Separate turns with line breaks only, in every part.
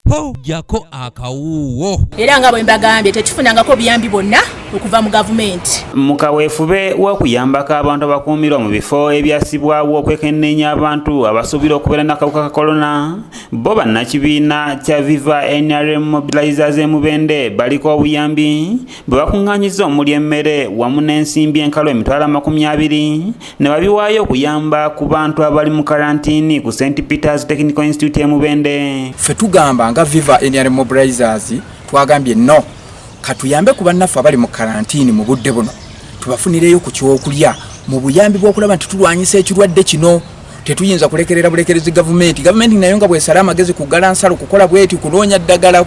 po jako akawuwo.
Era nga bwe mbagambye tetufunangako buyambi bonna okuva mu gavumenti.
Mukaweefube w'okuyambako abantu abakuumirwa mu bifo ebyasibwawo okwekennenya abantu abasuubira okubeera n'akawuka ka kolona, bo bannakibiina kya Viva NRM Mobilizers Mubende baliko obuyambi bwe bakuŋŋaanyiza omuli emmere wamu n'ensimbi enkalo emitwalo 20 ne babiwaayo okuyamba ku bantu abali mu karantiini ku St. Peter's Technical Institute Mubende.
Ffe tugamba nga Viva NRM Mobilizers twagambye no katuyambe ku bannaffe abali mu karantiini mu budde buno tubafunireyo ku kyokulya mu buyambi bw'okulaba nti tulwanyisa ekirwadde kino. Tetuyinza kulekerera bulekerezi gavumenti nayo nga bwesala amagezi kugala nsalo kukola bweti kunoonya ddagala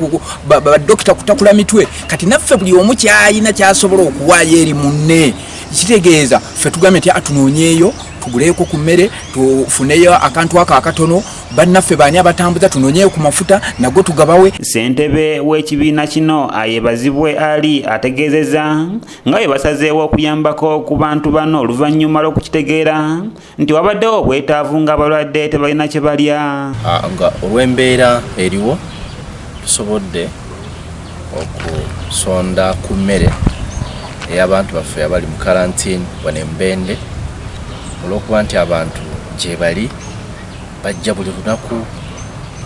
badokita kutakula mitwe kati naffe buli omu kyayina kyasobola okuwaayo eri munne. Kitegeeza ffe tugambye nti atunoonyeeyo tuguleeko ku mmere tufuneyo akantu ako akatono bannaffe baani abatambuza tunoonyeeyo ku mafuta nago tugabawe.
Ssentebe w'ekibiina kino ayebazibwe ali ategeezezza nga bwe basazeewo okuyambako ku bantu bano oluvannyuma lw'okukitegeera nti wabaddewo obwetaavu ng'abalwadde tebalina kye balya.
Nga olw'embeera eriwo tusobodde okusonda ku mmere ey'abantu baffe abali mu karantiini wano e Mubende olw'okuba nti abantu gye bali bajja buli lunaku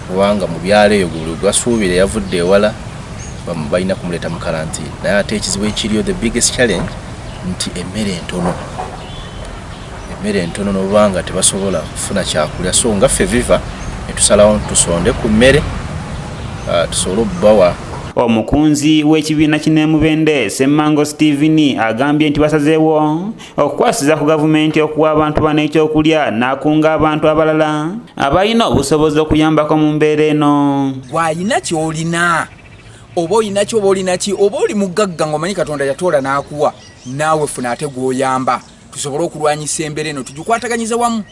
kubanga mu byalo eyo buli gwasuubira yavudde ewala balina kumuleeta mu karantiini naye ate ekizibu ekiriyo the biggest challenge nti emmere entono n'obanga tebasobola kufuna kyakulya so nga ffe Viva ne tusalawo tusonde ku mmere tusobole okubawa.
Omukunzi w'ekibiina kino Mubende Ssemmango Stephen agambye nti basazeewo okukwasiza ku gavumenti okuwa abantu bano ekyokulya n'akunga abantu abalala abalina obusobozi okuyambako mu mbeera eno.
Bw'alina ky'olina oba olina ki oba olina ki oba oli mugagga ng'omanyi Katonda yatoola n'akuwa naawe funa ate gw'oyamba tusobole okulwanyisa embeera eno tugikwataganyize wamu.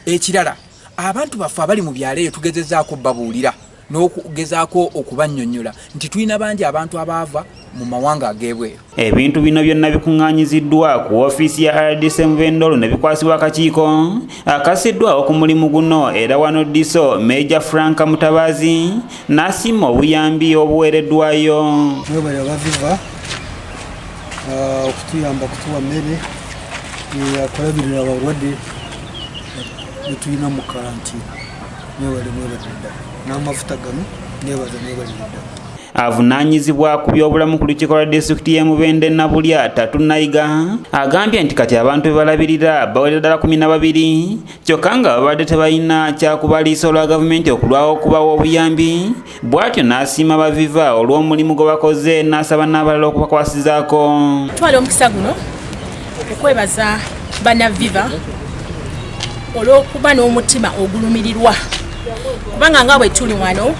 Ekirala abantu baffe abali mu byalo eyo tugezezzaako babuulira n'okugezaako okubannyonnyola nti tulina bangi abantu abaava mu mawanga ag'ebweru.
Ebintu bino byonna bikuŋŋaanyiziddwa ku woofiisi ya RDC Mubende olwo ne bikwasibwa akakiiko akasiddwawo ku mulimu guno era wano Diso Major Frank Mutabazi n'asiima obuyambi obuweereddwayo.
Twebale aba Viva okutuyamba kutuwa mmere akulabirira abalwadde betulina mu karantiini mwebale ddala n'amafuta gano nebaza ddala.
Avunaanyizibwa ku by'obulamu ku lukiiko lwa disitulikiti y'e Mubende Nabulya Tatu Nayiga agambye nti kati abantu be balabirira bawera ddala 12 kyokka nga babadde tebalina kyakubaliisa olwa gavumenti okulwawo okubawa obuyambi. Bw'atyo n'asiima ba Viva olw'omulimu gwe bakoze n'asaba n'abalala okubakwasizaako.
Twala omukisa guno okwebaza banna Viva olw'okuba n'omutima ogulumirirwa kubanga nga bwe tuli wano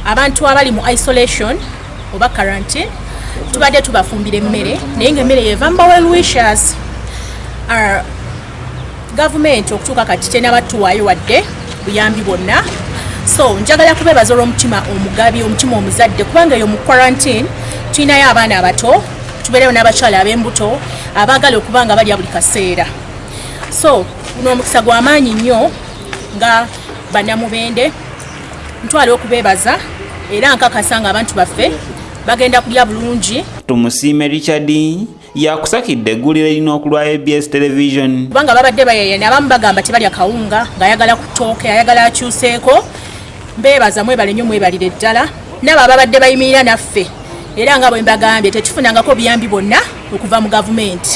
abantu abali mu isolation oba quarantine tubadde tubafumbira emmere naye ng'emmere yeva mu well wishers. Gavumenti okutuuka kati tenabatuwaayo wadde buyambi bwonna so njagala kubeebaza olw'omutima omugabi omutima omuzadde kubanga eyo mu quarantine tulinayo abaana abato tubeerewo n'abakyala ab'embuto abaagala okuba nga balya buli kaseera so guno omukisa gw'amaanyi nnyo nga bannamubende ntwala okubeebaza era nkakasa nga abantu baffe bagenda kulya bulungi.
Tumusiime Richard yakusakidde eggulire erina okulwa ABS Television
kubanga babadde bayeyena abamu bagamba tebalya kawunga ng'ayagala kutooke ayagala akyuseeko. Mbeebaza mwebale nnyo mwebalire ddala nabo ababadde bayimirira naffe era nga bwe mbagambye tetufunangako buyambi bwonna okuva mu gavumenti.